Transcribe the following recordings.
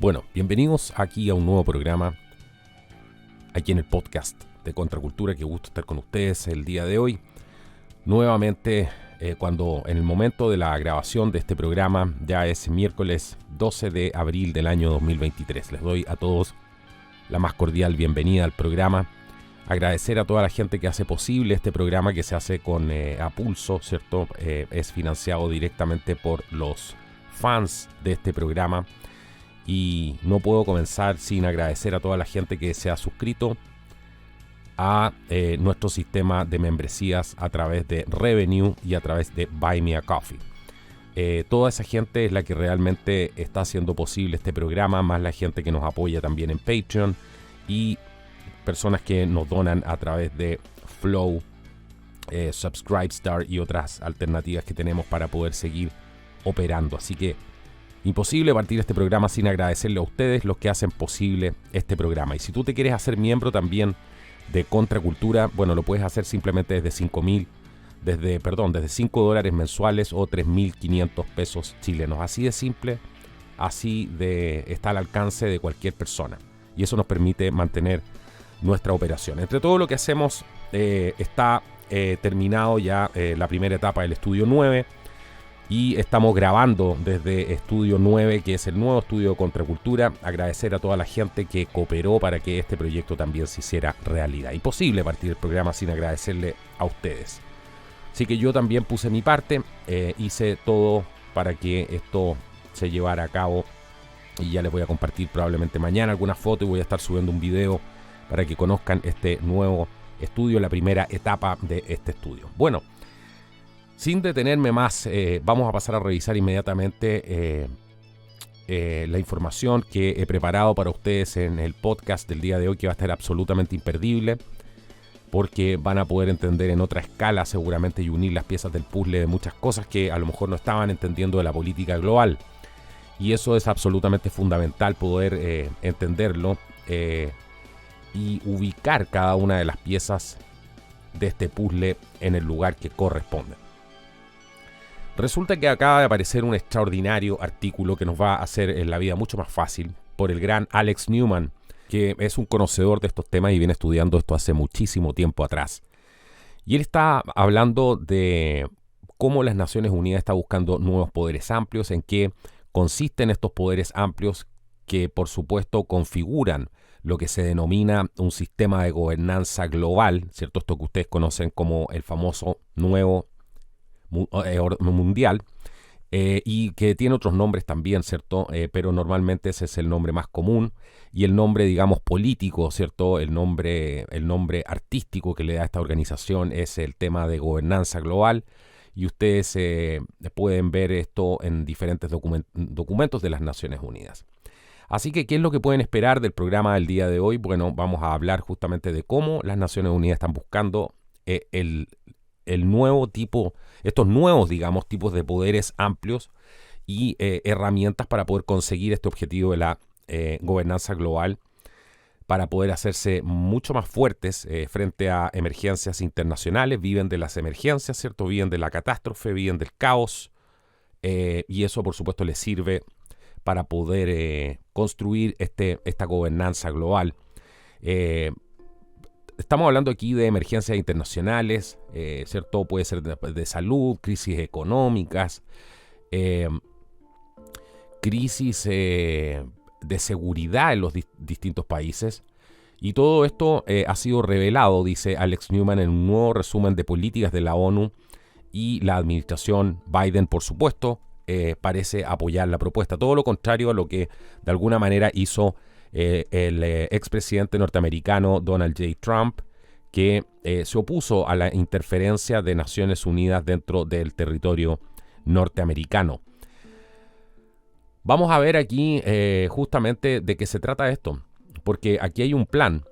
Bueno, bienvenidos aquí a un nuevo programa, aquí en el podcast de Contracultura. Qué gusto estar con ustedes el día de hoy. Nuevamente, cuando en el momento de la grabación de este programa, ya es miércoles 12 de abril del año 2023. Les doy a todos la más cordial bienvenida al programa. Agradecer a toda la gente que hace posible este programa, que se hace a pulso, ¿cierto? Es financiado directamente por los fans de este programa. Y no puedo comenzar sin agradecer a toda la gente que se ha suscrito a nuestro sistema de membresías a través de Revenue y a través de Buy Me a Coffee. Toda esa gente es la que realmente está haciendo posible este programa, más la gente que nos apoya también en Patreon y personas que nos donan a través de Flow, Subscribestar y otras alternativas que tenemos para poder seguir operando. Así que imposible partir este programa sin agradecerle a ustedes los que hacen posible este programa. Y si tú te quieres hacer miembro también de Contracultura, bueno, lo puedes hacer simplemente desde desde $5 mensuales o 3.500 pesos chilenos. Así de simple, está al alcance de cualquier persona. Y eso nos permite mantener nuestra operación. Entre todo lo que hacemos, está terminado ya la primera etapa del Estudio 9. Y estamos grabando desde Estudio 9, que es el nuevo estudio de Contracultura. Agradecer a toda la gente que cooperó para que este proyecto también se hiciera realidad. Imposible partir el programa sin agradecerle a ustedes. Así que yo también puse mi parte, hice todo para que esto se llevara a cabo. Y ya les voy a compartir probablemente mañana alguna foto y voy a estar subiendo un video para que conozcan este nuevo estudio, la primera etapa de este estudio. Bueno, sin detenerme más, vamos a pasar a revisar inmediatamente la información que he preparado para ustedes en el podcast del día de hoy, que va a estar absolutamente imperdible, porque van a poder entender en otra escala seguramente y unir las piezas del puzzle de muchas cosas que a lo mejor no estaban entendiendo de la política global. Y eso es absolutamente fundamental, poder entenderlo y ubicar cada una de las piezas de este puzzle en el lugar que corresponde. Resulta que acaba de aparecer un extraordinario artículo que nos va a hacer la vida mucho más fácil por el gran Alex Newman, que es un conocedor de estos temas y viene estudiando esto hace muchísimo tiempo atrás. Y él está hablando de cómo las Naciones Unidas está buscando nuevos poderes amplios, en qué consisten estos poderes amplios que por supuesto configuran lo que se denomina un sistema de gobernanza global, ¿cierto? Esto que ustedes conocen como el famoso nuevo mundial, y que tiene otros nombres también, ¿cierto? Pero normalmente ese es el nombre más común, y el nombre, digamos, político, ¿cierto? El nombre artístico que le da a esta organización es el tema de gobernanza global, y ustedes pueden ver esto en diferentes documentos de las Naciones Unidas. Así que, ¿qué es lo que pueden esperar del programa del día de hoy? Bueno, vamos a hablar justamente de cómo las Naciones Unidas están buscando el nuevo tipo, estos nuevos, digamos, tipos de poderes amplios y herramientas para poder conseguir este objetivo de la gobernanza global, para poder hacerse mucho más fuertes frente a emergencias internacionales. Viven de las emergencias, ¿cierto? Viven de la catástrofe, viven del caos, y eso, por supuesto, les sirve para poder construir esta gobernanza global. Estamos hablando aquí de emergencias internacionales, ¿cierto? Puede ser de salud, crisis económicas, crisis de seguridad en los distintos países. Y todo esto ha sido revelado, dice Alex Newman, en un nuevo resumen de políticas de la ONU, y la administración Biden, por supuesto, parece apoyar la propuesta. Todo lo contrario a lo que de alguna manera hizo el expresidente norteamericano Donald J. Trump, que se opuso a la interferencia de Naciones Unidas dentro del territorio norteamericano. Vamos a ver aquí justamente de qué se trata esto, porque aquí hay un plan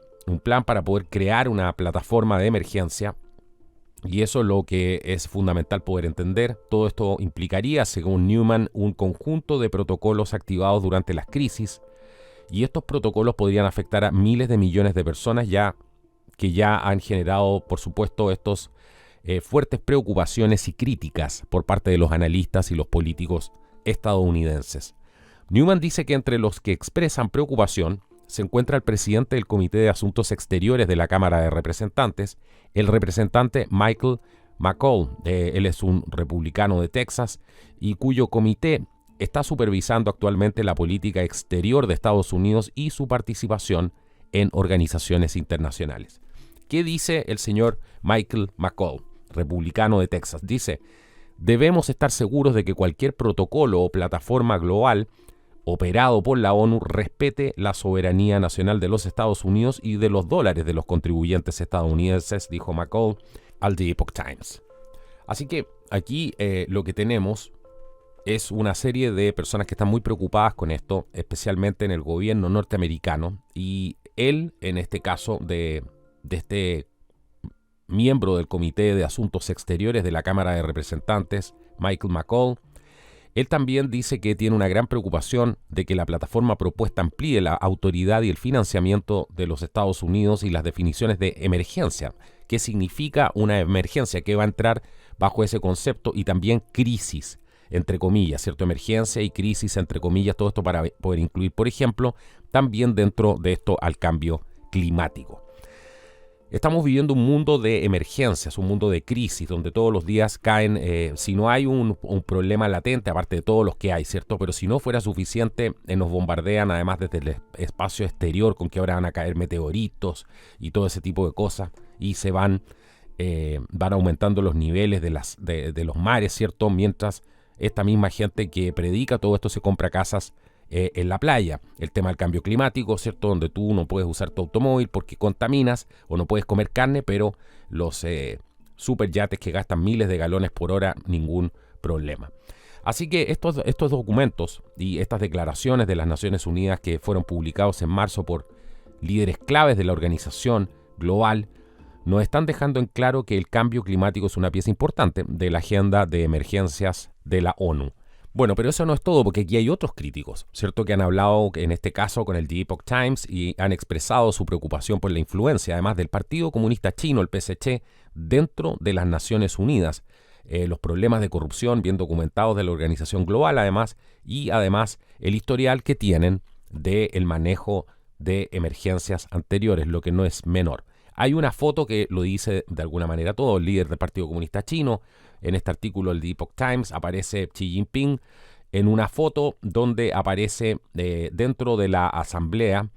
para poder crear una plataforma de emergencia, y eso es lo que es fundamental poder entender. Todo esto implicaría, según Newman, un conjunto de protocolos activados durante las crisis. Y estos protocolos podrían afectar a miles de millones de personas que ya han generado, por supuesto, estos fuertes preocupaciones y críticas por parte de los analistas y los políticos estadounidenses. Newman dice que entre los que expresan preocupación se encuentra el presidente del Comité de Asuntos Exteriores de la Cámara de Representantes, el representante Michael McCaul. Él es un republicano de Texas y cuyo comité está supervisando actualmente la política exterior de Estados Unidos y su participación en organizaciones internacionales. ¿Qué dice el señor Michael McCaul, republicano de Texas? Dice: debemos estar seguros de que cualquier protocolo o plataforma global operado por la ONU respete la soberanía nacional de los Estados Unidos y de los dólares de los contribuyentes estadounidenses, dijo McCaul al The Epoch Times. Así que aquí lo que tenemos es una serie de personas que están muy preocupadas con esto, especialmente en el gobierno norteamericano, y él, en este caso, de este miembro del Comité de Asuntos Exteriores de la Cámara de Representantes, Michael McCaul, él también dice que tiene una gran preocupación de que la plataforma propuesta amplíe la autoridad y el financiamiento de los Estados Unidos y las definiciones de emergencia. ¿Qué significa una emergencia? Que va a entrar bajo ese concepto, y también crisis, entre comillas, ¿cierto? Emergencia y crisis, entre comillas, todo esto para poder incluir, por ejemplo, también dentro de esto al cambio climático. Estamos viviendo un mundo de emergencias, un mundo de crisis, donde todos los días caen, si no hay un problema latente, aparte de todos los que hay, ¿cierto? Pero si no fuera suficiente, nos bombardean además desde el espacio exterior, con que ahora van a caer meteoritos y todo ese tipo de cosas, y se van aumentando los niveles de los mares, ¿cierto? Mientras esta misma gente que predica todo esto se compra casas en la playa. El tema del cambio climático, ¿cierto? Donde tú no puedes usar tu automóvil porque contaminas, o no puedes comer carne, pero los superyates que gastan miles de galones por hora, ningún problema. Así que estos documentos y estas declaraciones de las Naciones Unidas, que fueron publicados en marzo por líderes claves de la organización global, nos están dejando en claro que el cambio climático es una pieza importante de la agenda de emergencias de la ONU. Bueno, pero eso no es todo, porque aquí hay otros críticos, ¿cierto?, que han hablado, en este caso, con el The Epoch Times, y han expresado su preocupación por la influencia, además del Partido Comunista Chino, el PCC, dentro de las Naciones Unidas. Los problemas de corrupción bien documentados de la organización global, además, y además el historial que tienen del manejo de emergencias anteriores, lo que no es menor. Hay una foto que lo dice de alguna manera todo. El líder del Partido Comunista Chino, en este artículo del The Epoch Times, aparece Xi Jinping en una foto donde aparece dentro de la asamblea,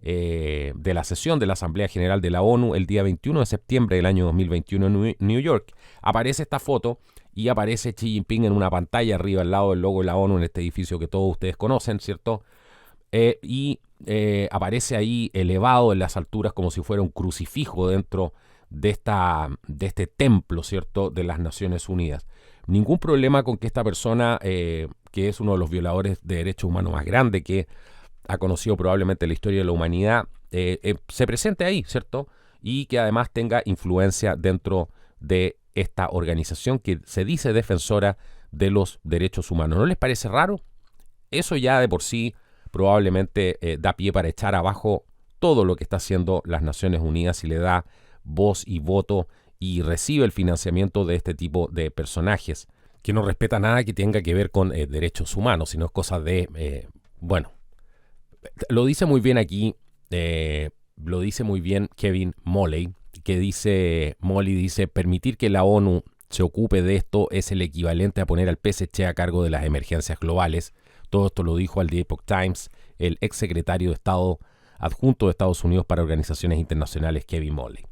de la sesión de la Asamblea General de la ONU el día 21 de septiembre del año 2021 en New York. Aparece esta foto y aparece Xi Jinping en una pantalla arriba al lado del logo de la ONU en este edificio que todos ustedes conocen, ¿cierto? Aparece ahí elevado en las alturas como si fuera un crucifijo dentro de este templo, ¿cierto?, de las Naciones Unidas. Ningún problema con que esta persona, que es uno de los violadores de derechos humanos más grande que ha conocido probablemente la historia de la humanidad, se presente ahí, ¿cierto? Y que además tenga influencia dentro de esta organización que se dice defensora de los derechos humanos. ¿No les parece raro? Eso ya de por sí probablemente da pie para echar abajo todo lo que está haciendo las Naciones Unidas, y le da voz y voto y recibe el financiamiento de este tipo de personajes que no respeta nada que tenga que ver con derechos humanos, sino es cosa de, lo dice muy bien aquí, lo dice muy bien Kevin Moley, que dice, permitir que la ONU se ocupe de esto es el equivalente a poner al PSC a cargo de las emergencias globales. Todo esto lo dijo al The Epoch Times el exsecretario de Estado adjunto de Estados Unidos para Organizaciones Internacionales, Kevin Moley.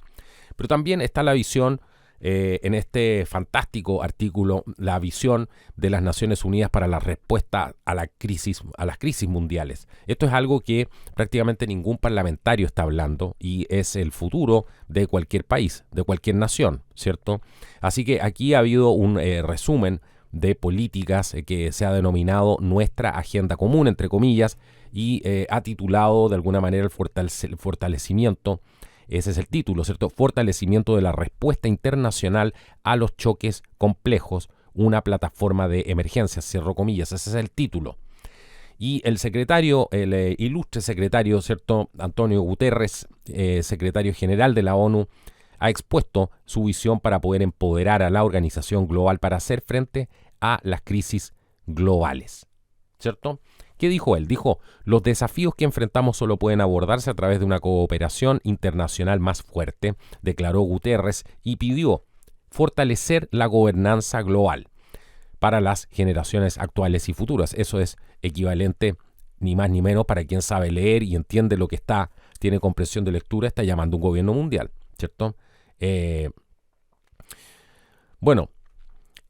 Pero también está la visión, en este fantástico artículo, la visión de las Naciones Unidas para la respuesta a las crisis mundiales. Esto es algo que prácticamente ningún parlamentario está hablando, y es el futuro de cualquier país, de cualquier nación, ¿cierto? Así que aquí ha habido un resumen de políticas que se ha denominado Nuestra Agenda Común, entre comillas, y ha titulado de alguna manera el fortalecimiento. Ese es el título, ¿cierto? Fortalecimiento de la respuesta internacional a los choques complejos, una plataforma de emergencias, cierro comillas. Ese es el título. Y el secretario, el ilustre secretario, ¿cierto?, Antonio Guterres, secretario general de la ONU, ha expuesto su visión para poder empoderar a la organización global para hacer frente a las crisis globales. ¿cierto? ¿Qué dijo él? Dijo, los desafíos que enfrentamos solo pueden abordarse a través de una cooperación internacional más fuerte, declaró Guterres, y pidió fortalecer la gobernanza global para las generaciones actuales y futuras. Eso es equivalente, ni más ni menos, para quien sabe leer y entiende lo que tiene comprensión de lectura, está llamando un gobierno mundial, ¿cierto? Bueno,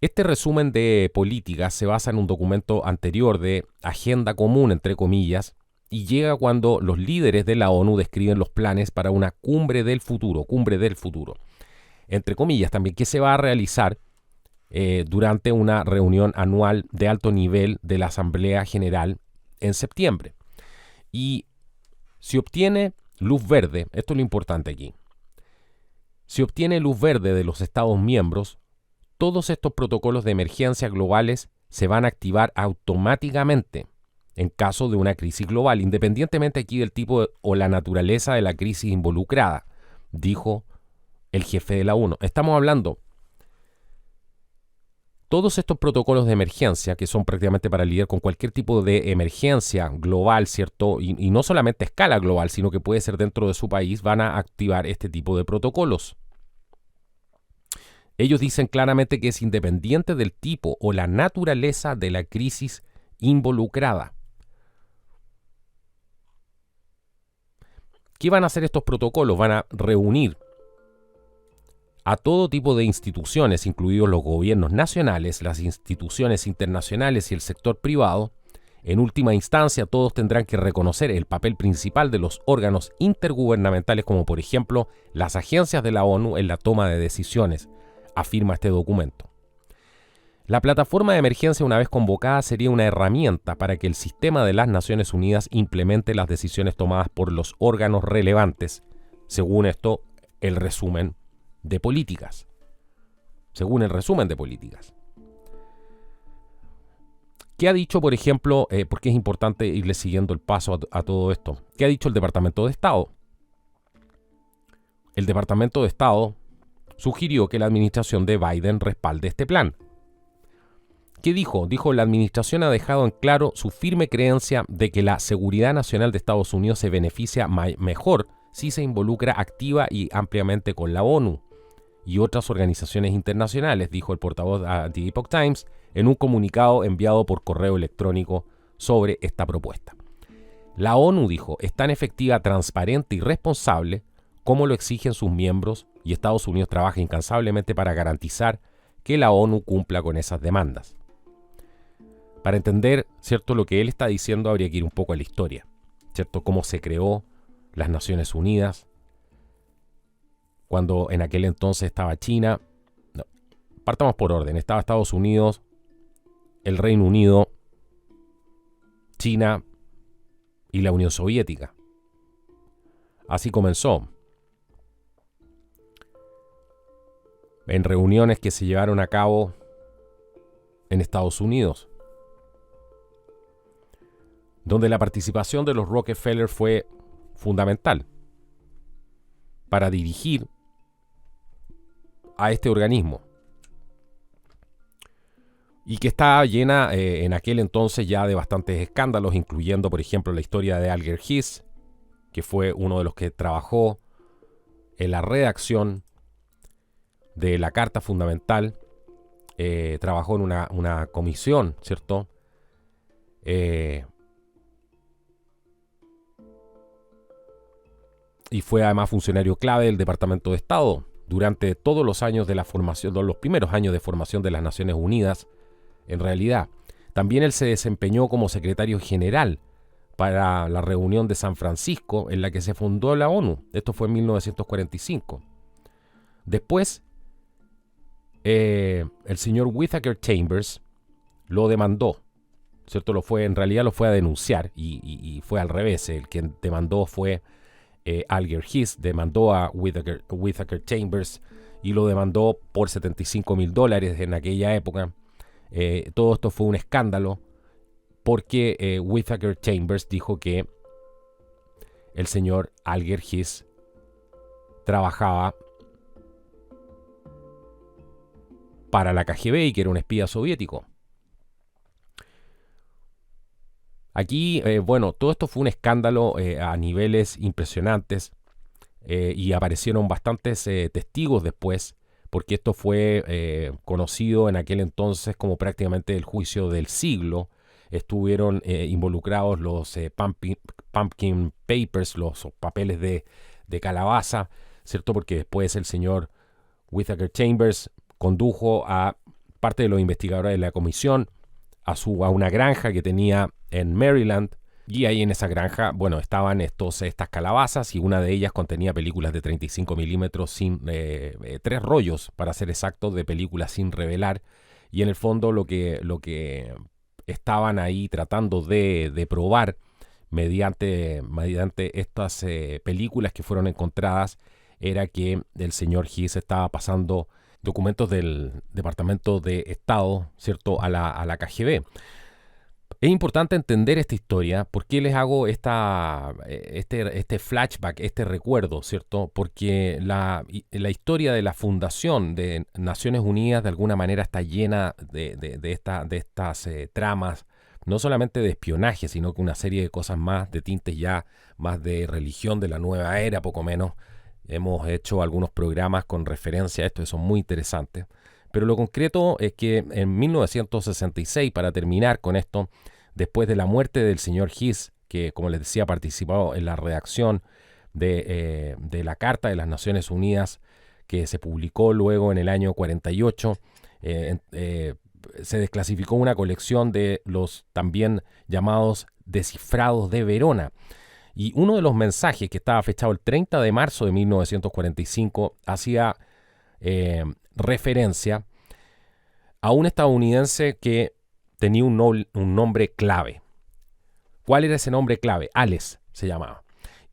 este resumen de políticas se basa en un documento anterior de agenda común, entre comillas, y llega cuando los líderes de la ONU describen los planes para una cumbre del futuro, entre comillas también, que se va a realizar durante una reunión anual de alto nivel de la Asamblea General en septiembre. Y si obtiene luz verde, esto es lo importante aquí, si obtiene luz verde de los Estados miembros, todos estos protocolos de emergencia globales se van a activar automáticamente en caso de una crisis global, independientemente aquí del tipo o la naturaleza de la crisis involucrada, dijo el jefe de la ONU. Estamos hablando, todos estos protocolos de emergencia, que son prácticamente para lidiar con cualquier tipo de emergencia global, ¿cierto? Y no solamente a escala global, sino que puede ser dentro de su país, van a activar este tipo de protocolos. Ellos dicen claramente que es independiente del tipo o la naturaleza de la crisis involucrada. ¿Qué van a hacer estos protocolos? Van a reunir a todo tipo de instituciones, incluidos los gobiernos nacionales, las instituciones internacionales y el sector privado. En última instancia, todos tendrán que reconocer el papel principal de los órganos intergubernamentales, como por ejemplo las agencias de la ONU en la toma de decisiones, afirma este documento. La plataforma de emergencia, una vez convocada, sería una herramienta para que el sistema de las Naciones Unidas implemente las decisiones tomadas por los órganos relevantes, según esto, el resumen de políticas. ¿Qué ha dicho, por ejemplo, porque es importante irle siguiendo el paso a todo esto? ¿Qué ha dicho el Departamento de Estado? El Departamento de Estado sugirió que la administración de Biden respalde este plan. ¿Qué dijo? Dijo, la administración ha dejado en claro su firme creencia de que la seguridad nacional de Estados Unidos se beneficia mejor si se involucra activa y ampliamente con la ONU y otras organizaciones internacionales, dijo el portavoz a The Epoch Times en un comunicado enviado por correo electrónico sobre esta propuesta. La ONU, dijo, es tan efectiva, transparente y responsable como lo exigen sus miembros, y Estados Unidos trabaja incansablemente para garantizar que la ONU cumpla con esas demandas. Para entender, ¿cierto?, lo que él está diciendo, habría que ir un poco a la historia, ¿cierto? Cómo se creó las Naciones Unidas, cuando en aquel entonces estaba China. No, partamos por orden. Estaba Estados Unidos, el Reino Unido, China y la Unión Soviética. Así comenzó. En reuniones que se llevaron a cabo en Estados Unidos, donde la participación de los Rockefeller fue fundamental para dirigir a este organismo, y que estaba llena en aquel entonces ya de bastantes escándalos, incluyendo, por ejemplo, la historia de Alger Hiss, que fue uno de los que trabajó en la redacción de la Carta Fundamental, trabajó en una comisión, ¿cierto? Y fue además funcionario clave del Departamento de Estado durante todos los años de la formación, los primeros años de formación de las Naciones Unidas, en realidad. También él se desempeñó como secretario general para la reunión de San Francisco en la que se fundó la ONU. Esto fue en 1945. Después, el señor Whittaker Chambers lo demandó, ¿cierto? En realidad lo fue a denunciar y fue al revés. El que demandó fue Alger Hiss, demandó a Whittaker Chambers y lo demandó por $75,000 en aquella época. Todo esto fue un escándalo porque Whittaker Chambers dijo que el señor Alger Hiss trabajaba para la KGB y que era un espía soviético. Aquí, bueno, todo esto fue un escándalo a niveles impresionantes y aparecieron bastantes testigos después, porque esto fue conocido en aquel entonces como prácticamente el juicio del siglo. Estuvieron involucrados los pumpkin Papers, los papeles de calabaza, ¿cierto? Porque después el señor Whittaker Chambers condujo a parte de los investigadores de la comisión a una granja que tenía en Maryland, y ahí en esa granja, bueno, estaban estas calabazas, y una de ellas contenía películas de 35 milímetros sin 3 rollos, para ser exactos, de películas sin revelar. Y en el fondo lo que estaban ahí tratando de probar mediante estas películas que fueron encontradas era que el señor Hiss estaba pasando documentos del Departamento de Estado, ¿cierto?, a la KGB. Es importante entender esta historia. ¿Por qué les hago este flashback, este recuerdo, ¿cierto? Porque la historia de la fundación de Naciones Unidas de alguna manera está llena de estas tramas, no solamente de espionaje, sino que una serie de cosas más, de tintes ya más de religión de la nueva era, poco menos. Hemos hecho algunos programas con referencia a esto que son muy interesantes. Pero lo concreto es que en 1966, para terminar con esto, después de la muerte del señor Hiss, que como les decía participó en la redacción de la Carta de las Naciones Unidas, que se publicó luego en el año 48, se desclasificó una colección de los también llamados descifrados de Verona. Y uno de los mensajes, que estaba fechado el 30 de marzo de 1945, hacía referencia a un estadounidense que tenía un nombre clave. ¿Cuál era ese nombre clave? Ales se llamaba.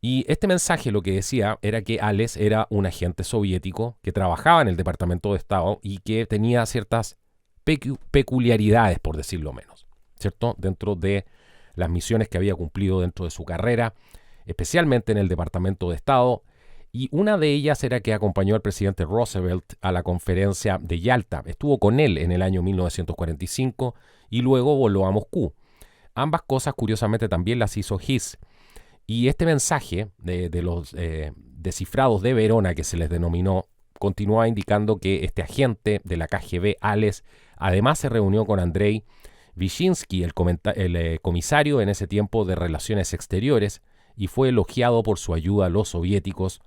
Y este mensaje lo que decía era que Ales era un agente soviético que trabajaba en el Departamento de Estado y que tenía ciertas peculiaridades, por decirlo menos, ¿cierto?, dentro de las misiones que había cumplido dentro de su carrera, especialmente en el Departamento de Estado. Y una de ellas era que acompañó al presidente Roosevelt a la conferencia de Yalta. Estuvo con él en el año 1945 y luego voló a Moscú. Ambas cosas, curiosamente, también las hizo Hiss. Y este mensaje de los descifrados de Verona, que se les denominó, continúa indicando que este agente de la KGB, Ales, además se reunió con Andrei Vyshinsky, el comisario en ese tiempo de Relaciones Exteriores, y fue elogiado por su ayuda a los soviéticos.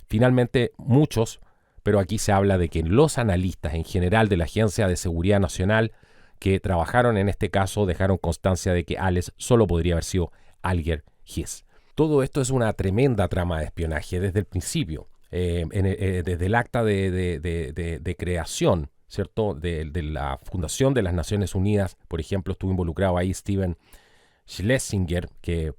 Finalmente, muchos, pero aquí se habla de que los analistas en general de la Agencia de Seguridad Nacional que trabajaron en este caso dejaron constancia de que Ales solo podría haber sido Alger Hiss. Todo esto es una tremenda trama de espionaje desde el principio, desde el acta de creación, ¿cierto?, de la fundación de las Naciones Unidas. Por ejemplo, estuvo involucrado ahí Steven Schlesinger, que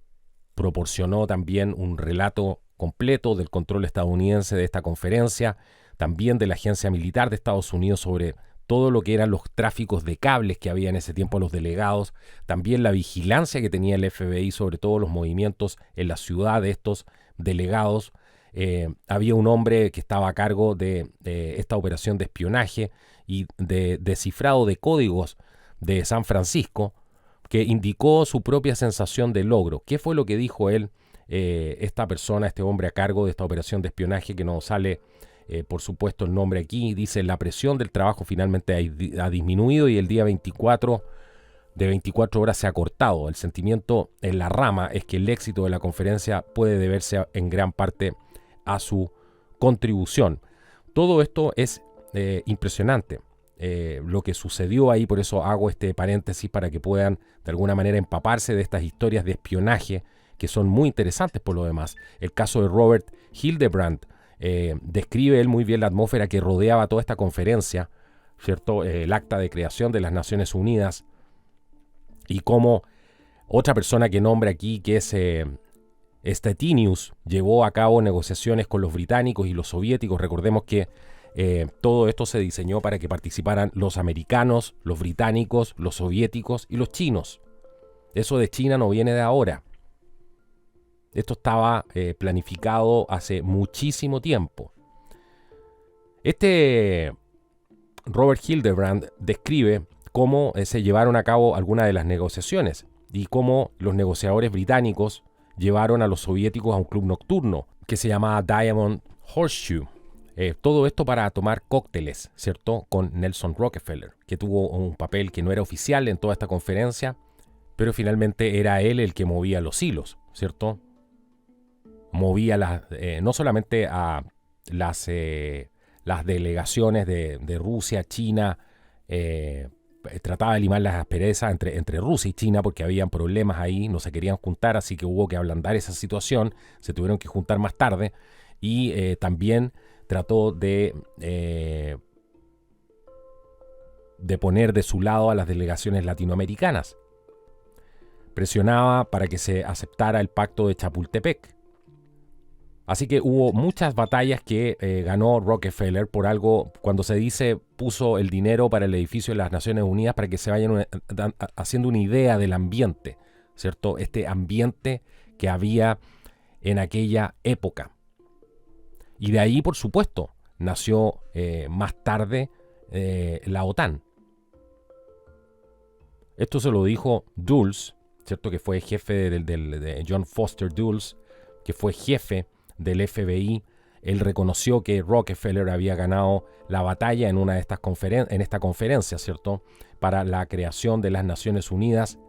proporcionó también un relato completo del control estadounidense de esta conferencia, también de la Agencia Militar de Estados Unidos sobre todo lo que eran los tráficos de cables que había en ese tiempo a los delegados, también la vigilancia que tenía el FBI sobre todos los movimientos en la ciudad de estos delegados. Había un hombre que estaba a cargo de esta operación de espionaje y de descifrado de códigos de San Francisco, que indicó su propia sensación de logro. ¿Qué fue lo que dijo él, esta persona, este hombre a cargo de esta operación de espionaje, que no sale, por supuesto, el nombre aquí? Dice: la presión del trabajo finalmente ha disminuido y el día 24 de 24 horas se ha cortado. El sentimiento en la rama es que el éxito de la conferencia puede deberse en gran parte a su contribución. Todo esto es impresionante. Lo que sucedió ahí, por eso hago este paréntesis para que puedan de alguna manera empaparse de estas historias de espionaje que son muy interesantes por lo demás. El caso de Robert Hildebrandt describe él muy bien la atmósfera que rodeaba toda esta conferencia, ¿cierto? El acta de creación de las Naciones Unidas, y cómo otra persona que nombra aquí, que es Stettinius, llevó a cabo negociaciones con los británicos y los soviéticos. Recordemos que todo esto se diseñó para que participaran los americanos, los británicos, los soviéticos y los chinos. Eso de China no viene de ahora. Esto estaba planificado hace muchísimo tiempo. Este Robert Hildebrandt describe cómo se llevaron a cabo algunas de las negociaciones. y cómo los negociadores británicos llevaron a los soviéticos a un club nocturno que se llamaba Diamond Horseshoe. Todo esto para tomar cócteles, ¿cierto?, con Nelson Rockefeller, que tuvo un papel que no era oficial en toda esta conferencia, pero finalmente era él el que movía los hilos, ¿cierto? Movía no solamente a las delegaciones de Rusia, China, trataba de limar las asperezas entre Rusia y China porque habían problemas ahí, no se querían juntar, así que hubo que ablandar esa situación, se tuvieron que juntar más tarde, y también trató de poner de su lado a las delegaciones latinoamericanas. Presionaba para que se aceptara el pacto de Chapultepec. Así que hubo muchas batallas que ganó Rockefeller por algo, cuando se dice puso el dinero para el edificio de las Naciones Unidas, para que se vayan haciendo una idea del ambiente, ¿cierto? Este ambiente que había en aquella época. Y de ahí, por supuesto, nació más tarde la OTAN. Esto se lo dijo Dulles, ¿cierto?, que fue jefe de John Foster Dulles, que fue jefe del FBI. Él reconoció que Rockefeller había ganado la batalla en una de estas en esta conferencia, ¿cierto?, para la creación de las Naciones Unidas.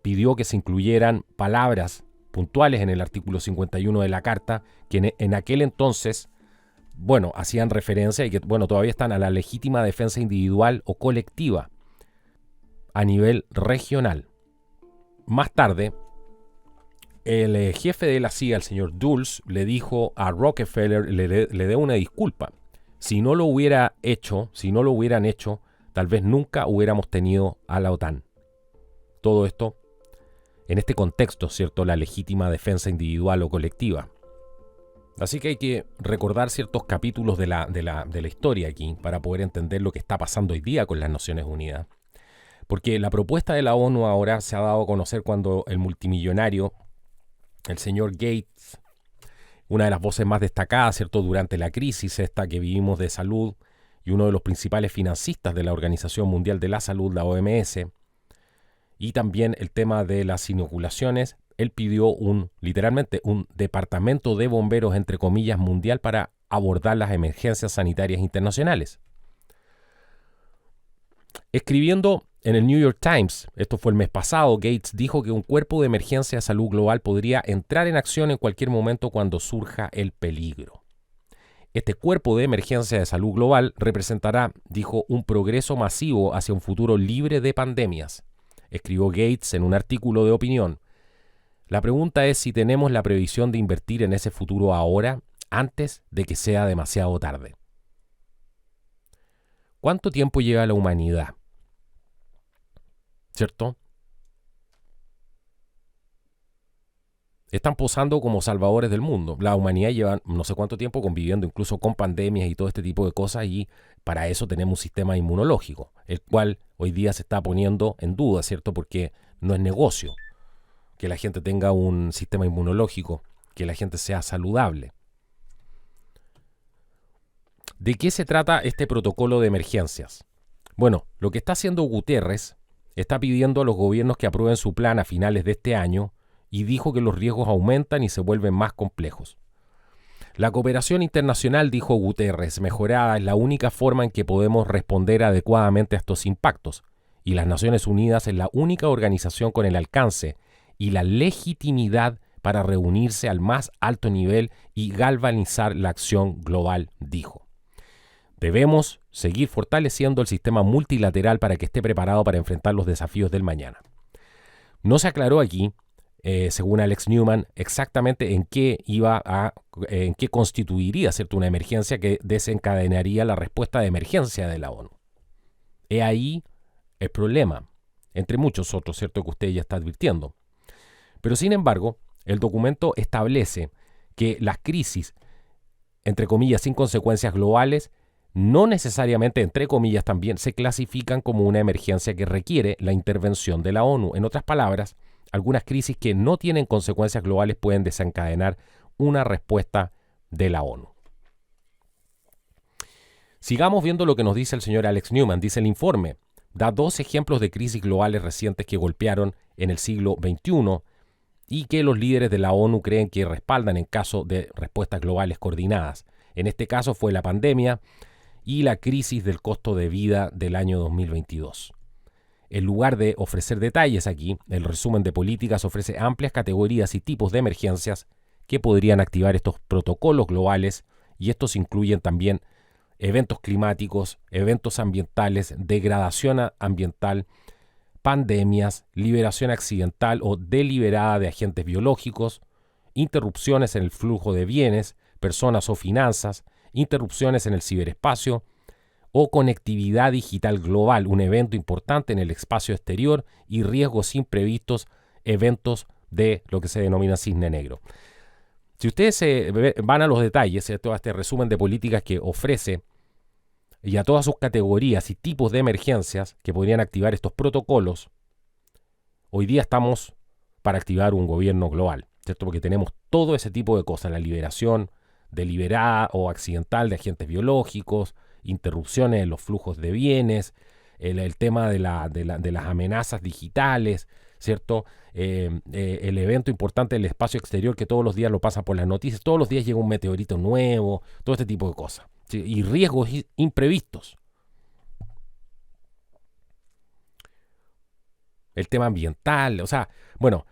Pidió que se incluyeran palabras puntuales en el artículo 51 de la Carta, que en aquel entonces, bueno, hacían referencia y que, bueno, todavía están a la legítima defensa individual o colectiva a nivel regional. Más tarde, el jefe de la CIA, el señor Dulles, le dijo a Rockefeller, le dé una disculpa. Si no lo hubieran hecho, tal vez nunca hubiéramos tenido a la OTAN. Todo esto en este contexto, ¿cierto?, la legítima defensa individual o colectiva. Así que hay que recordar ciertos capítulos de la historia aquí para poder entender lo que está pasando hoy día con las Naciones Unidas. Porque la propuesta de la ONU ahora se ha dado a conocer cuando el multimillonario, el señor Gates, una de las voces más destacadas, ¿cierto?, durante la crisis esta que vivimos de salud, y uno de los principales financistas de la Organización Mundial de la Salud, la OMS, y también el tema de las inoculaciones, él pidió literalmente un departamento de bomberos, entre comillas, mundial para abordar las emergencias sanitarias internacionales. Escribiendo en el New York Times, esto fue el mes pasado, Gates dijo que un cuerpo de emergencia de salud global podría entrar en acción en cualquier momento cuando surja el peligro. Este cuerpo de emergencia de salud global representará, dijo, un progreso masivo hacia un futuro libre de pandemias, escribió Gates en un artículo de opinión. La pregunta es si tenemos la previsión de invertir en ese futuro ahora, antes de que sea demasiado tarde. ¿Cuánto tiempo lleva la humanidad? ¿Cierto? Están posando como salvadores del mundo. La humanidad lleva no sé cuánto tiempo conviviendo incluso con pandemias y todo este tipo de cosas, y para eso tenemos un sistema inmunológico, el cual hoy día se está poniendo en duda, ¿cierto? Porque no es negocio que la gente tenga un sistema inmunológico, que la gente sea saludable. ¿De qué se trata este protocolo de emergencias? Bueno, lo que está haciendo Guterres está pidiendo a los gobiernos que aprueben su plan a finales de este año, y dijo que los riesgos aumentan y se vuelven más complejos. La cooperación internacional, dijo Guterres, mejorada es la única forma en que podemos responder adecuadamente a estos impactos, y las Naciones Unidas es la única organización con el alcance y la legitimidad para reunirse al más alto nivel y galvanizar la acción global, dijo. Debemos seguir fortaleciendo el sistema multilateral para que esté preparado para enfrentar los desafíos del mañana. No se aclaró aquí, según Alex Newman, exactamente en qué constituiría, ¿cierto?, una emergencia que desencadenaría la respuesta de emergencia de la ONU. He ahí el problema, entre muchos otros, ¿cierto?, que usted ya está advirtiendo. Pero sin embargo, el documento establece que las crisis, entre comillas, sin consecuencias globales, no necesariamente, entre comillas, también se clasifican como una emergencia que requiere la intervención de la ONU. En otras palabras, algunas crisis que no tienen consecuencias globales pueden desencadenar una respuesta de la ONU. Sigamos viendo lo que nos dice el señor Alex Newman. Dice el informe: da 2 ejemplos de crisis globales recientes que golpearon en el siglo XXI y que los líderes de la ONU creen que respaldan en caso de respuestas globales coordinadas. En este caso fue la pandemia y la crisis del costo de vida del año 2022. En lugar de ofrecer detalles aquí, el resumen de políticas ofrece amplias categorías y tipos de emergencias que podrían activar estos protocolos globales, y estos incluyen también eventos climáticos, eventos ambientales, degradación ambiental, pandemias, liberación accidental o deliberada de agentes biológicos, interrupciones en el flujo de bienes, personas o finanzas, interrupciones en el ciberespacio o conectividad digital global, un evento importante en el espacio exterior y riesgos imprevistos, eventos de lo que se denomina cisne negro. Si ustedes van a los detalles, todo este resumen de políticas que ofrece y a todas sus categorías y tipos de emergencias que podrían activar estos protocolos, hoy día estamos para activar un gobierno global, ¿cierto? Porque tenemos todo ese tipo de cosas, la liberación deliberada o accidental de agentes biológicos, interrupciones en los flujos de bienes, el tema de las amenazas digitales, ¿cierto? El evento importante del espacio exterior que todos los días lo pasan por las noticias, todos los días llega un meteorito nuevo, todo este tipo de cosas, ¿sí? Y riesgos imprevistos. El tema ambiental, o sea, bueno,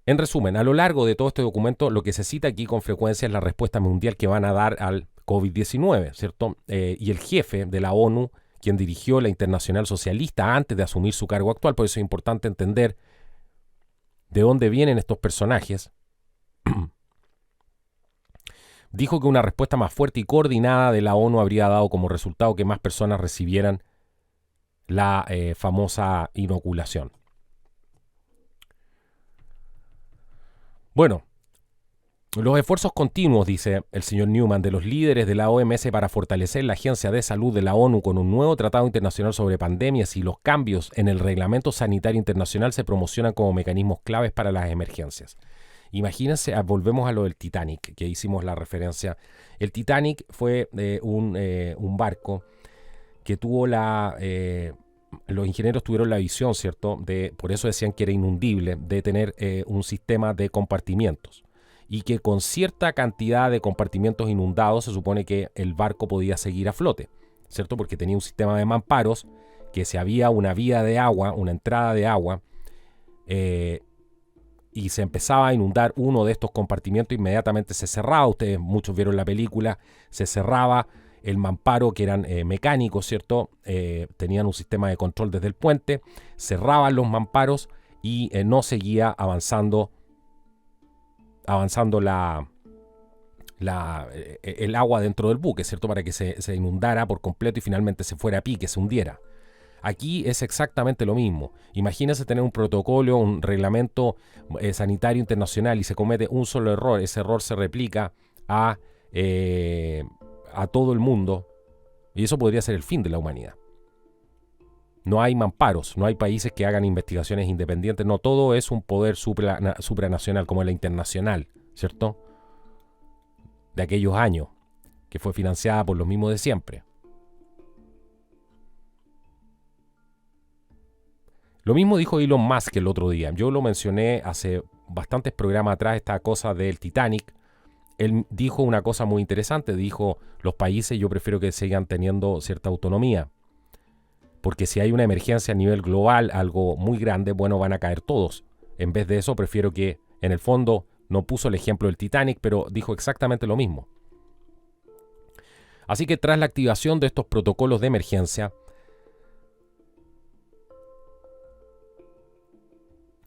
en resumen, a lo largo de todo este documento, lo que se cita aquí con frecuencia es la respuesta mundial que van a dar al COVID-19, ¿cierto? Y el jefe de la ONU, quien dirigió la Internacional Socialista antes de asumir su cargo actual, por eso es importante entender de dónde vienen estos personajes, dijo que una respuesta más fuerte y coordinada de la ONU habría dado como resultado que más personas recibieran la famosa inoculación. Bueno, los esfuerzos continuos, dice el señor Newman, de los líderes de la OMS para fortalecer la Agencia de Salud de la ONU con un nuevo tratado internacional sobre pandemias y los cambios en el Reglamento Sanitario Internacional se promocionan como mecanismos claves para las emergencias. Imagínense, volvemos a lo del Titanic, que hicimos la referencia. El Titanic fue un barco que tuvo los ingenieros tuvieron la visión, ¿cierto? Por eso decían que era inundible, de tener un sistema de compartimientos. Y que con cierta cantidad de compartimientos inundados se supone que el barco podía seguir a flote, ¿cierto? Porque tenía un sistema de mamparos, que si había una vía de agua, una entrada de agua, y se empezaba a inundar uno de estos compartimientos, inmediatamente se cerraba. Ustedes muchos vieron la película, se cerraba el mamparo, que eran mecánicos, ¿cierto? Tenían un sistema de control desde el puente, cerraban los mamparos y no seguía avanzando el agua dentro del buque, ¿cierto? Para que se inundara por completo y finalmente se fuera a pique, se hundiera. Aquí es exactamente lo mismo. Imagínense tener un protocolo, un reglamento sanitario internacional y se comete un solo error. Ese error se replica a todo el mundo y eso podría ser el fin de la humanidad. No hay mamparos, no hay países que hagan investigaciones independientes, no, todo es un poder supranacional como la internacional, ¿cierto? De aquellos años, que fue financiada por los mismos de siempre. Lo mismo dijo Elon Musk el otro día. Yo lo mencioné hace bastantes programas atrás, esta cosa del Titanic. Él dijo una cosa muy interesante, dijo, los países yo prefiero que sigan teniendo cierta autonomía. Porque si hay una emergencia a nivel global, algo muy grande, bueno, van a caer todos. En vez de eso, prefiero que, en el fondo, no puso el ejemplo del Titanic, pero dijo exactamente lo mismo. Así que tras la activación de estos protocolos de emergencia,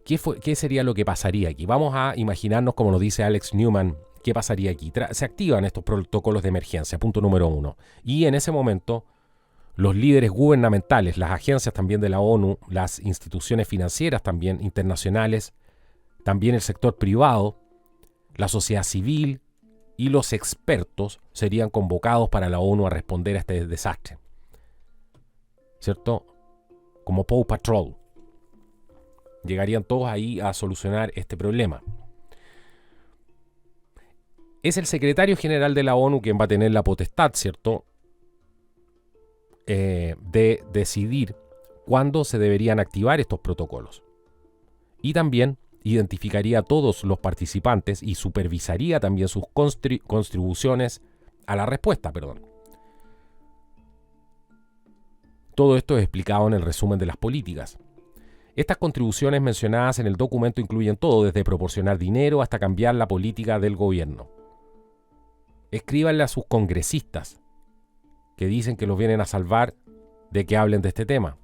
¿qué sería lo que pasaría aquí? Vamos a imaginarnos, como nos dice Alex Newman, ¿qué pasaría aquí? Se activan estos protocolos de emergencia, punto número 1. Y en ese momento, los líderes gubernamentales, las agencias también de la ONU, las instituciones financieras también internacionales, también el sector privado, la sociedad civil y los expertos serían convocados para la ONU a responder a este desastre, ¿cierto? Como Paw Patrol. Llegarían todos ahí a solucionar este problema. Es el secretario general de la ONU quien va a tener la potestad, ¿cierto?, de decidir cuándo se deberían activar estos protocolos. Y también identificaría a todos los participantes y supervisaría también sus contribuciones a la respuesta. Todo esto es explicado en el resumen de las políticas. Estas contribuciones mencionadas en el documento incluyen todo, desde proporcionar dinero hasta cambiar la política del gobierno. Escríbanle a sus congresistas que dicen que los vienen a salvar de que hablen de este tema.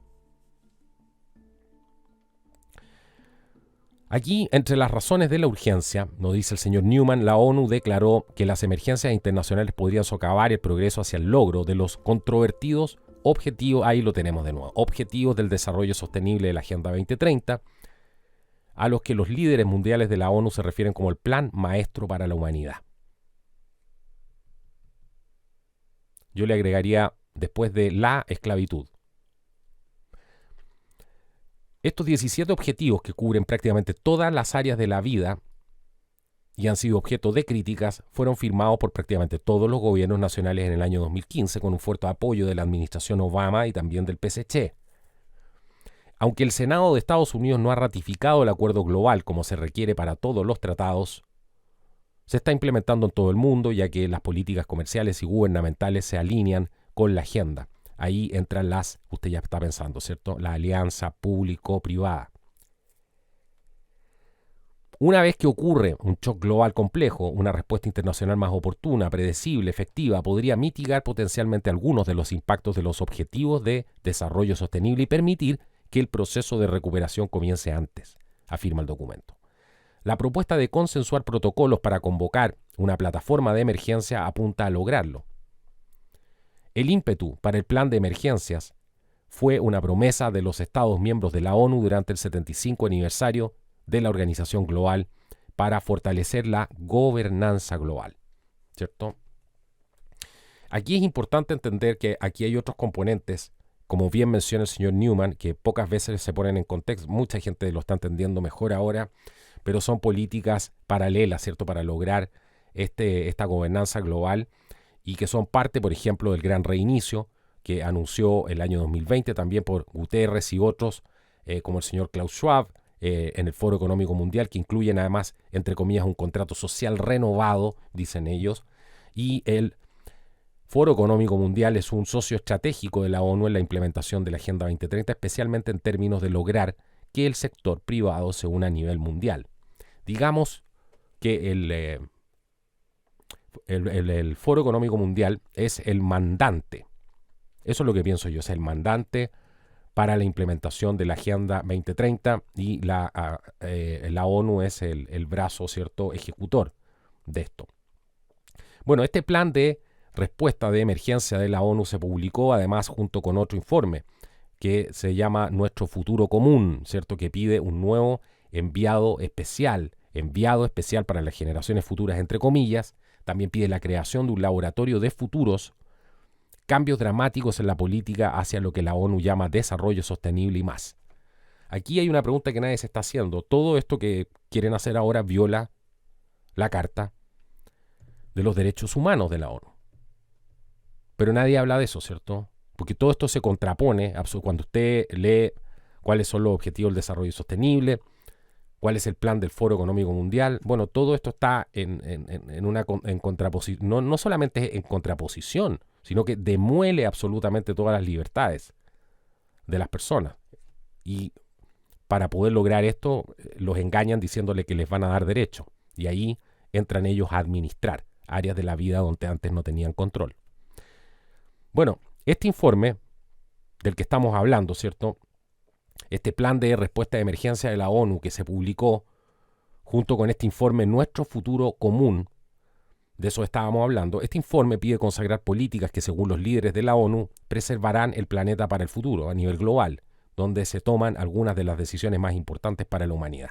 Aquí, entre las razones de la urgencia, nos dice el señor Newman, la ONU declaró que las emergencias internacionales podrían socavar el progreso hacia el logro de los controvertidos objetivos, ahí lo tenemos de nuevo, objetivos del desarrollo sostenible de la Agenda 2030, a los que los líderes mundiales de la ONU se refieren como el plan maestro para la humanidad. Yo le agregaría después de la esclavitud. Estos 17 objetivos que cubren prácticamente todas las áreas de la vida y han sido objeto de críticas, fueron firmados por prácticamente todos los gobiernos nacionales en el año 2015 con un fuerte apoyo de la administración Obama y también del PSC. Aunque el Senado de Estados Unidos no ha ratificado el acuerdo global como se requiere para todos los tratados, se está implementando en todo el mundo, ya que las políticas comerciales y gubernamentales se alinean con la agenda. Ahí entran usted ya está pensando, ¿cierto? La alianza público-privada. Una vez que ocurre un shock global complejo, una respuesta internacional más oportuna, predecible, efectiva, podría mitigar potencialmente algunos de los impactos de los objetivos de desarrollo sostenible y permitir que el proceso de recuperación comience antes, afirma el documento. La propuesta de consensuar protocolos para convocar una plataforma de emergencia apunta a lograrlo. El ímpetu para el plan de emergencias fue una promesa de los Estados miembros de la ONU durante el 75 aniversario de la Organización Global para fortalecer la gobernanza global, ¿cierto? Aquí es importante entender que aquí hay otros componentes, como bien menciona el señor Newman, que pocas veces se ponen en contexto, mucha gente lo está entendiendo mejor ahora, pero son políticas paralelas, ¿cierto?, para lograr esta gobernanza global y que son parte, por ejemplo, del gran reinicio que anunció el año 2020 también por Guterres y otros, como el señor Klaus Schwab, en el Foro Económico Mundial, que incluyen además, entre comillas, un contrato social renovado, dicen ellos, y el Foro Económico Mundial es un socio estratégico de la ONU en la implementación de la Agenda 2030, especialmente en términos de lograr que el sector privado se una a nivel mundial. Digamos que el Foro Económico Mundial es el mandante. Eso es lo que pienso yo, es el mandante para la implementación de la Agenda 2030 y la ONU es el brazo, ¿cierto?, ejecutor de esto. Bueno, este plan de respuesta de emergencia de la ONU se publicó además junto con otro informe que se llama Nuestro Futuro Común, ¿cierto?, que pide un nuevo enviado especial para las generaciones futuras, entre comillas. También pide la creación de un laboratorio de futuros, cambios dramáticos en la política hacia lo que la ONU llama desarrollo sostenible y más. Aquí hay una pregunta que nadie se está haciendo. Todo esto que quieren hacer ahora viola la Carta de los Derechos Humanos de la ONU. Pero nadie habla de eso, ¿cierto? Porque todo esto se contrapone cuando usted lee cuáles son los objetivos del desarrollo sostenible, cuál es el plan del Foro Económico Mundial. Bueno, todo esto está en contraposición, no solamente en contraposición, sino que demuele absolutamente todas las libertades de las personas. Y para poder lograr esto, los engañan diciéndole que les van a dar derecho. Y ahí entran ellos a administrar áreas de la vida donde antes no tenían control. Bueno, este informe del que estamos hablando, ¿cierto?, este plan de respuesta de emergencia de la ONU que se publicó junto con este informe Nuestro Futuro Común, de eso estábamos hablando, este informe pide consagrar políticas que según los líderes de la ONU preservarán el planeta para el futuro a nivel global, donde se toman algunas de las decisiones más importantes para la humanidad.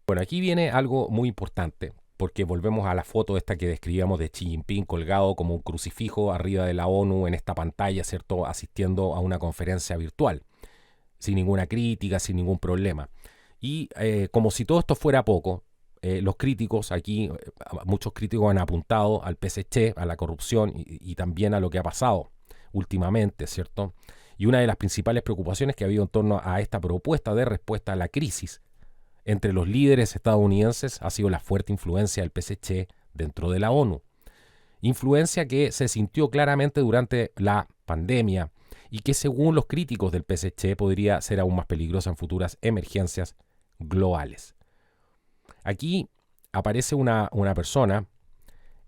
Bueno, aquí viene algo muy importante, porque volvemos a la foto esta que describíamos de Xi Jinping colgado como un crucifijo arriba de la ONU en esta pantalla, ¿cierto?, asistiendo a una conferencia virtual, sin ninguna crítica, sin ningún problema. Y como si todo esto fuera poco, los críticos aquí, muchos críticos han apuntado al PSC, a la corrupción y también a lo que ha pasado últimamente, ¿cierto? Y una de las principales preocupaciones que ha habido en torno a esta propuesta de respuesta a la crisis entre los líderes estadounidenses ha sido la fuerte influencia del PSC dentro de la ONU. Influencia que se sintió claramente durante la pandemia y que según los críticos del PSC podría ser aún más peligrosa en futuras emergencias globales. Aquí aparece una persona,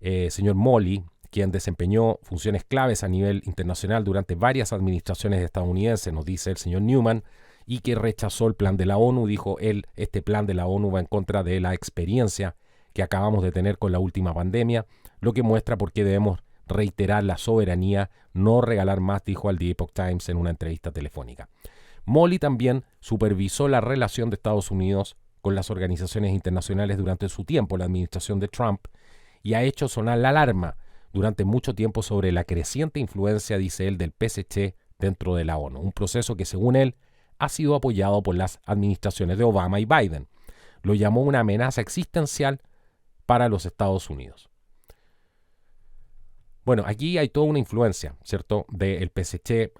señor Molly, quien desempeñó funciones claves a nivel internacional durante varias administraciones estadounidenses, nos dice el señor Newman, y que rechazó el plan de la ONU. Dijo él, este plan de la ONU va en contra de la experiencia que acabamos de tener con la última pandemia, lo que muestra por qué debemos reiterar la soberanía, no regalar más, dijo al The Epoch Times en una entrevista telefónica. Molly también supervisó la relación de Estados Unidos con las organizaciones internacionales durante su tiempo en la administración de Trump y ha hecho sonar la alarma durante mucho tiempo sobre la creciente influencia, dice él, del PSC dentro de la ONU, un proceso que según él ha sido apoyado por las administraciones de Obama y Biden. Lo llamó una amenaza existencial para los Estados Unidos. Bueno, aquí hay toda una influencia, ¿cierto?, del PSC,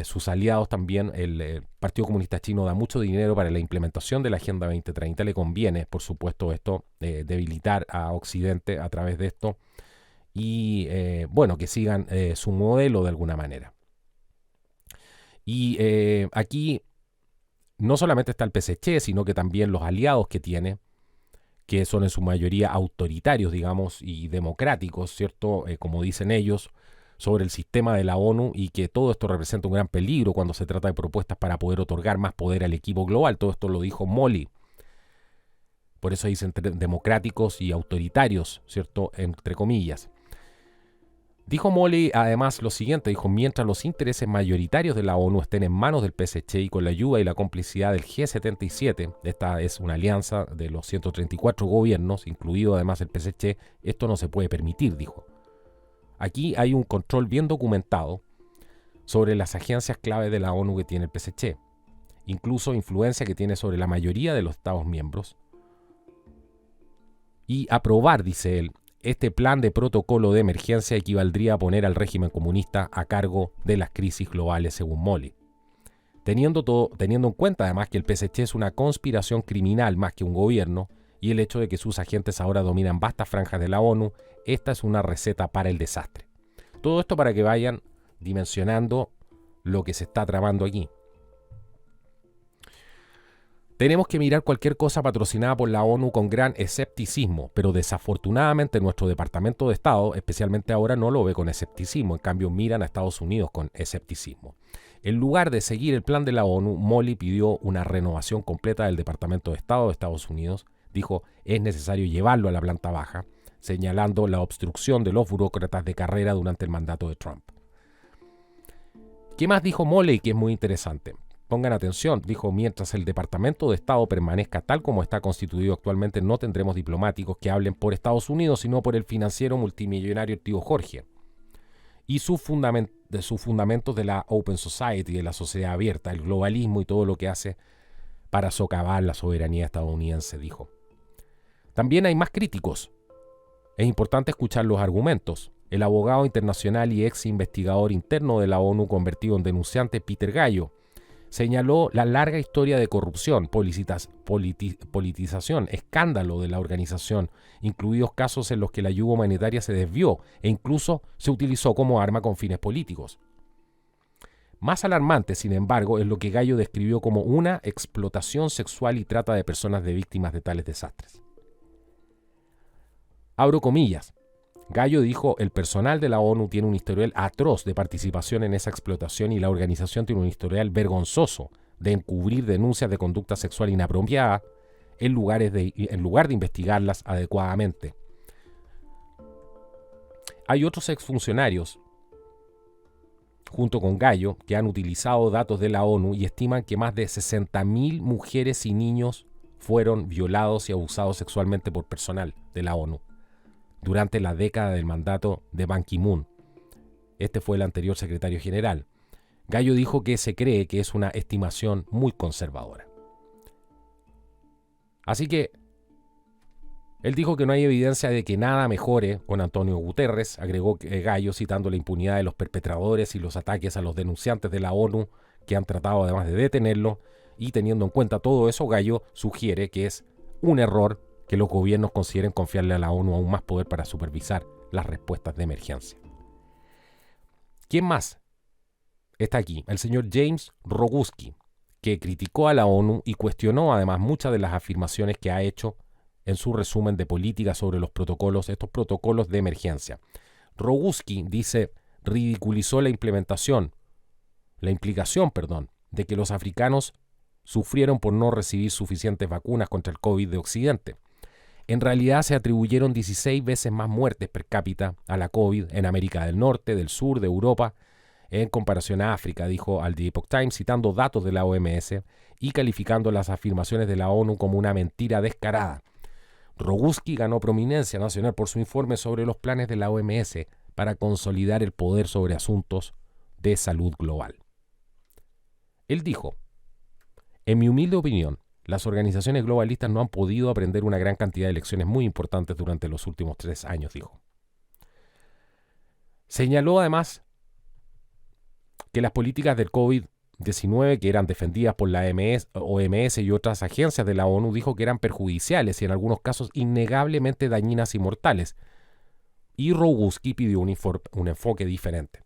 sus aliados también. El Partido Comunista Chino da mucho dinero para la implementación de la Agenda 2030. Le conviene, por supuesto, esto, debilitar a Occidente a través de esto y, bueno, que sigan su modelo de alguna manera. Y aquí no solamente está el PSC, sino que también los aliados que tiene, que son en su mayoría autoritarios, digamos, y democráticos, ¿cierto? Como dicen ellos, sobre el sistema de la ONU, y que todo esto representa un gran peligro cuando se trata de propuestas para poder otorgar más poder al equipo global. Todo esto lo dijo Molly. Por eso dicen democráticos y autoritarios, ¿cierto? Entre comillas. Dijo Molly además lo siguiente, dijo, mientras los intereses mayoritarios de la ONU estén en manos del PSC y con la ayuda y la complicidad del G77, esta es una alianza de los 134 gobiernos, incluido además el PSC, esto no se puede permitir, dijo. Aquí hay un control bien documentado sobre las agencias clave de la ONU que tiene el PSC, incluso influencia que tiene sobre la mayoría de los Estados miembros. Y aprobar, dice él, este plan de protocolo de emergencia equivaldría a poner al régimen comunista a cargo de las crisis globales, según Molly. Teniendo en cuenta además que el PSC es una conspiración criminal más que un gobierno, y el hecho de que sus agentes ahora dominan vastas franjas de la ONU, esta es una receta para el desastre. Todo esto para que vayan dimensionando lo que se está tramando aquí. Tenemos que mirar cualquier cosa patrocinada por la ONU con gran escepticismo, pero desafortunadamente nuestro Departamento de Estado, especialmente ahora, no lo ve con escepticismo. En cambio, miran a Estados Unidos con escepticismo. En lugar de seguir el plan de la ONU, Molly pidió una renovación completa del Departamento de Estado de Estados Unidos. Dijo, es necesario llevarlo a la planta baja, señalando la obstrucción de los burócratas de carrera durante el mandato de Trump. ¿Qué más dijo Molly, que es muy interesante? Pongan atención, dijo, mientras el Departamento de Estado permanezca tal como está constituido actualmente, no tendremos diplomáticos que hablen por Estados Unidos, sino por el financiero multimillonario tío Jorge. Y sus fundamentos de la Open Society, de la sociedad abierta, el globalismo y todo lo que hace para socavar la soberanía estadounidense, dijo. También hay más críticos. Es importante escuchar los argumentos. El abogado internacional y ex investigador interno de la ONU convertido en denunciante Peter Gallo señaló la larga historia de corrupción, politización, escándalo de la organización, incluidos casos en los que la ayuda humanitaria se desvió e incluso se utilizó como arma con fines políticos. Más alarmante, sin embargo, es lo que Gallo describió como una explotación sexual y trata de personas de víctimas de tales desastres. Abro comillas. Gallo dijo, el personal de la ONU tiene un historial atroz de participación en esa explotación y la organización tiene un historial vergonzoso de encubrir denuncias de conducta sexual inapropiada en lugar de investigarlas adecuadamente. Hay otros exfuncionarios, junto con Gallo, que han utilizado datos de la ONU y estiman que más de 60.000 mujeres y niños fueron violados y abusados sexualmente por personal de la ONU durante la década del mandato de Ban Ki-moon. Este fue el anterior secretario general. Gallo dijo que se cree que es una estimación muy conservadora. Así que Él dijo que no hay evidencia de que nada mejore con Antonio Guterres, agregó Gallo, citando la impunidad de los perpetradores y los ataques a los denunciantes de la ONU que han tratado además de detenerlo, y teniendo en cuenta todo eso, Gallo sugiere que es un error que los gobiernos consideren confiarle a la ONU aún más poder para supervisar las respuestas de emergencia. ¿Quién más está aquí? El señor James Roguski, que criticó a la ONU y cuestionó además muchas de las afirmaciones que ha hecho en su resumen de política sobre los protocolos, estos protocolos de emergencia. Roguski dice, ridiculizó la implicación, de que los africanos sufrieron por no recibir suficientes vacunas contra el COVID de Occidente. En realidad se atribuyeron 16 veces más muertes per cápita a la COVID en América del Norte, del Sur, de Europa, en comparación a África, dijo al The Epoch Times, citando datos de la OMS y calificando las afirmaciones de la ONU como una mentira descarada. Roguski ganó prominencia nacional por su informe sobre los planes de la OMS para consolidar el poder sobre asuntos de salud global. Él dijo, en mi humilde opinión, las organizaciones globalistas no han podido aprender una gran cantidad de lecciones muy importantes durante los últimos 3 años, dijo. Señaló además que las políticas del COVID-19 que eran defendidas por la OMS y otras agencias de la ONU, dijo que eran perjudiciales y en algunos casos innegablemente dañinas y mortales. Y Roguski pidió un enfoque diferente.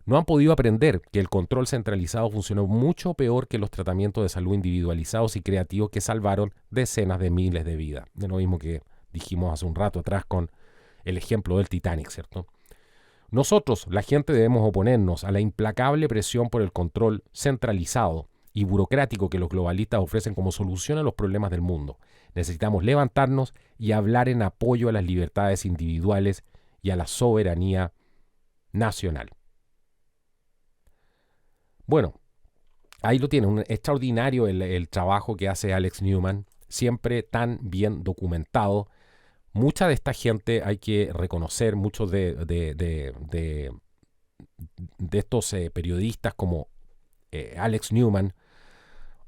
No han podido aprender que el control centralizado funcionó mucho peor que los tratamientos de salud individualizados y creativos que salvaron decenas de miles de vidas. De lo mismo que dijimos hace un rato atrás con el ejemplo del Titanic, ¿cierto? Nosotros, la gente, debemos oponernos a la implacable presión por el control centralizado y burocrático que los globalistas ofrecen como solución a los problemas del mundo. Necesitamos levantarnos y hablar en apoyo a las libertades individuales y a la soberanía nacional. Bueno, ahí lo tiene, un extraordinario el trabajo que hace Alex Newman, siempre tan bien documentado. Mucha de esta gente hay que reconocer, muchos de estos periodistas como Alex Newman,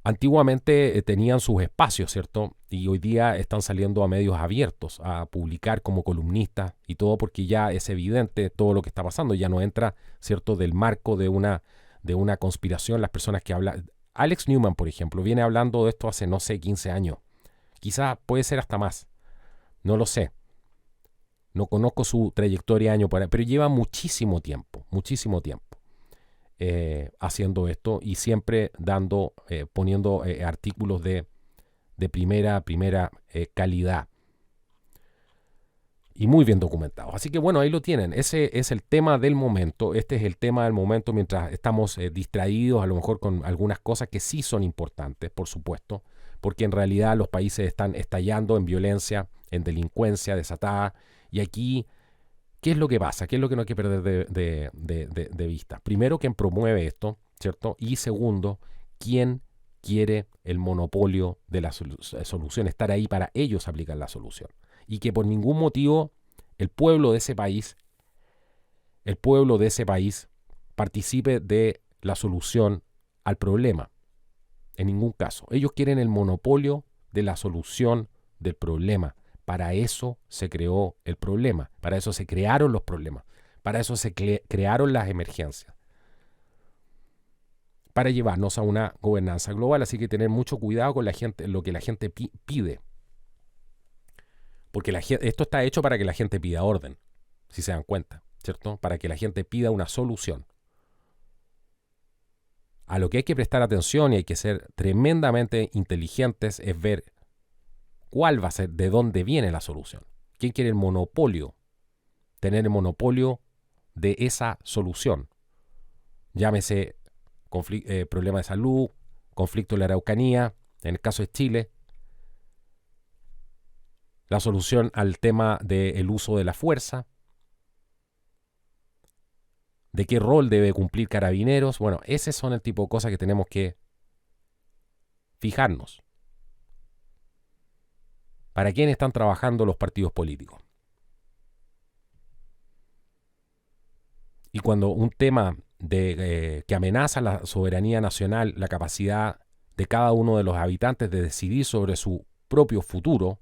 antiguamente tenían sus espacios, ¿cierto? Y hoy día están saliendo a medios abiertos a publicar como columnistas y todo porque ya es evidente todo lo que está pasando, ya no entra, ¿cierto?, del marco de una conspiración las personas que hablan. Alex Newman, por ejemplo, viene hablando de esto hace, 15 años. Quizá puede ser hasta más. No lo sé. No conozco su trayectoria año por año, pero lleva muchísimo tiempo haciendo esto y siempre poniendo artículos de primera calidad y muy bien documentados. Así que bueno, ahí lo tienen. Ese es el tema del momento. Este es el tema del momento mientras estamos distraídos a lo mejor con algunas cosas que sí son importantes, por supuesto, porque en realidad los países están estallando en violencia, en delincuencia desatada. Y aquí, ¿qué es lo que pasa? ¿Qué es lo que no hay que perder de vista? Primero, ¿quién promueve esto? ¿Cierto? Y segundo, ¿quién quiere el monopolio de la solución? Estar ahí para ellos aplicar la solución. Y que por ningún motivo el pueblo de ese país participe de la solución al problema. En ningún caso. Ellos quieren el monopolio de la solución del problema. Para eso se creó el problema. Para eso se crearon los problemas. Para eso se crearon las emergencias. Para llevarnos a una gobernanza global. Así que tener mucho cuidado con lo que la gente pide. Porque esto está hecho para que la gente pida orden, si se dan cuenta, ¿cierto? Para que la gente pida una solución. A lo que hay que prestar atención y hay que ser tremendamente inteligentes es ver cuál va a ser, de dónde viene la solución. ¿Quién quiere el monopolio? Tener el monopolio de esa solución. Llámese problema de salud, conflicto en la Araucanía, en el caso de Chile, la solución al tema del uso de la fuerza, de qué rol debe cumplir Carabineros. Bueno, ese son el tipo de cosas que tenemos que fijarnos. ¿Para quién están trabajando los partidos políticos? Y cuando un tema que amenaza la soberanía nacional, la capacidad de cada uno de los habitantes de decidir sobre su propio futuro,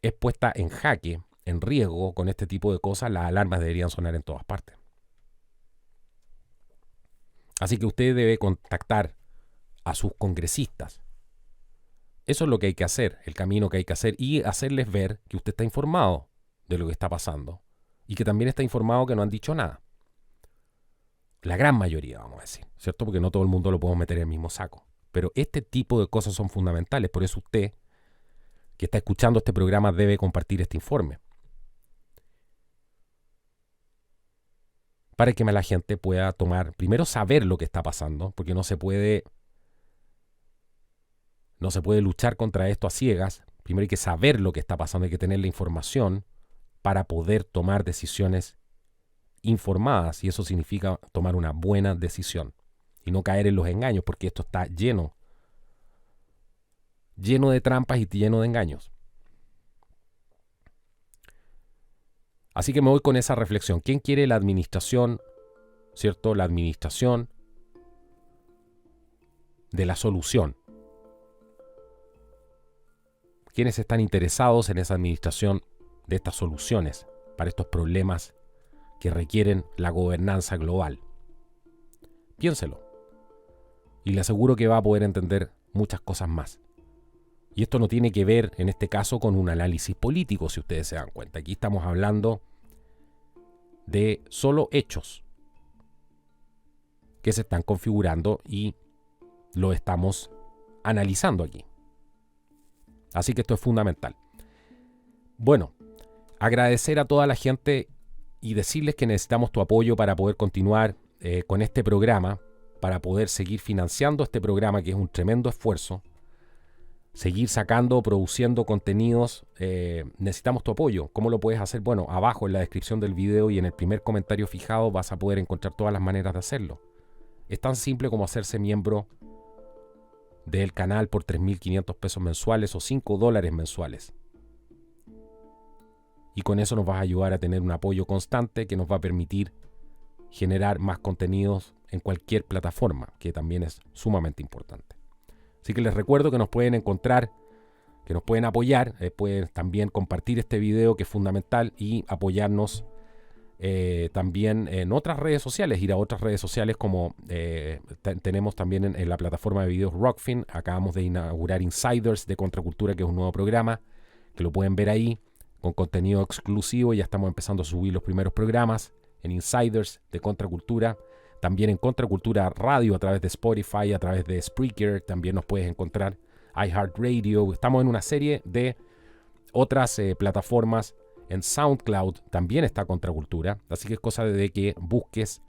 es puesta en jaque, en riesgo con este tipo de cosas, las alarmas deberían sonar en todas partes. Así que usted debe contactar a sus congresistas. Eso es lo que hay que hacer, el camino que hay que hacer, y hacerles ver que usted está informado de lo que está pasando y que también está informado que no han dicho nada. La gran mayoría, vamos a decir, ¿cierto? Porque no todo el mundo lo podemos meter en el mismo saco. Pero este tipo de cosas son fundamentales. Por eso usted, que está escuchando este programa, debe compartir este informe. Para que la gente pueda tomar, primero saber lo que está pasando, porque no se puede luchar contra esto a ciegas. Primero hay que saber lo que está pasando, hay que tener la información para poder tomar decisiones informadas, y eso significa tomar una buena decisión y no caer en los engaños, porque esto está lleno de trampas y lleno de engaños. Así que me voy con esa reflexión. ¿Quién quiere la administración, cierto? La administración de la solución. ¿Quiénes están interesados en esa administración de estas soluciones para estos problemas que requieren la gobernanza global? Piénselo. Y le aseguro que va a poder entender muchas cosas más. Y esto no tiene que ver, en este caso, con un análisis político, si ustedes se dan cuenta. Aquí estamos hablando de solo hechos que se están configurando y lo estamos analizando aquí. Así que esto es fundamental. Bueno, agradecer a toda la gente y decirles que necesitamos tu apoyo para poder continuar con este programa, para poder seguir financiando este programa, que es un tremendo esfuerzo. Seguir sacando, produciendo contenidos, necesitamos tu apoyo. ¿Cómo lo puedes hacer? Bueno, abajo en la descripción del video y en el primer comentario fijado vas a poder encontrar todas las maneras de hacerlo. Es tan simple como hacerse miembro del canal por 3.500 pesos mensuales o $5 mensuales. Y con eso nos vas a ayudar a tener un apoyo constante que nos va a permitir generar más contenidos en cualquier plataforma, que también es sumamente importante. Así que les recuerdo que nos pueden encontrar, que nos pueden apoyar, pueden también compartir este video, que es fundamental, y apoyarnos también en otras redes sociales, ir a otras redes sociales como tenemos también en la plataforma de videos Rockfin. Acabamos de inaugurar Insiders de Contracultura, que es un nuevo programa, que lo pueden ver ahí, con contenido exclusivo. Ya estamos empezando a subir los primeros programas en Insiders de Contracultura. También en Contracultura Radio a través de Spotify, a través de Spreaker, también nos puedes encontrar, iHeartRadio. Estamos en una serie de otras plataformas. En SoundCloud también está Contracultura, así que es cosa de que busques,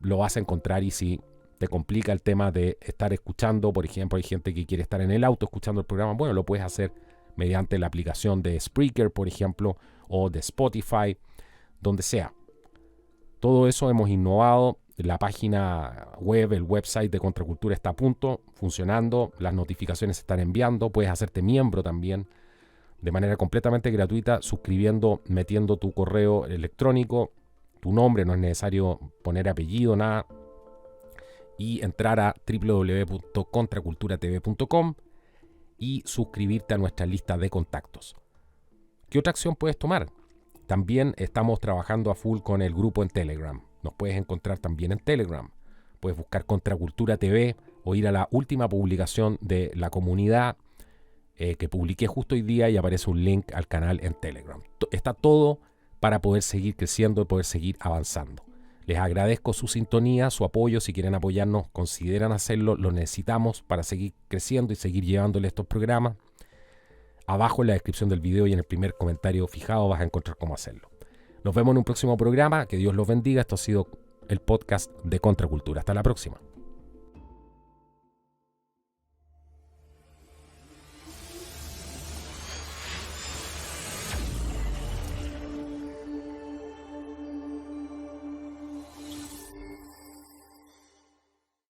lo vas a encontrar. Y si te complica el tema de estar escuchando, por ejemplo, hay gente que quiere estar en el auto escuchando el programa, bueno, lo puedes hacer mediante la aplicación de Spreaker, por ejemplo, o de Spotify, donde sea. Todo eso hemos innovado. La página web, el website de Contracultura está a punto, funcionando. Las notificaciones se están enviando. Puedes hacerte miembro también de manera completamente gratuita, suscribiendo, metiendo tu correo electrónico, tu nombre, no es necesario poner apellido, nada. Y entrar a www.contraculturatv.com y suscribirte a nuestra lista de contactos. ¿Qué otra acción puedes tomar? También estamos trabajando a full con el grupo en Telegram. Nos puedes encontrar también en Telegram. Puedes buscar Contracultura TV o ir a la última publicación de la comunidad que publiqué justo hoy día y aparece un link al canal en Telegram. Está todo para poder seguir creciendo y poder seguir avanzando. Les agradezco su sintonía, su apoyo. Si quieren apoyarnos, consideran hacerlo. Lo necesitamos para seguir creciendo y seguir llevándole estos programas. Abajo en la descripción del video y en el primer comentario fijado vas a encontrar cómo hacerlo. Nos vemos en un próximo programa. Que Dios los bendiga. Esto ha sido el podcast de Contracultura. Hasta la próxima.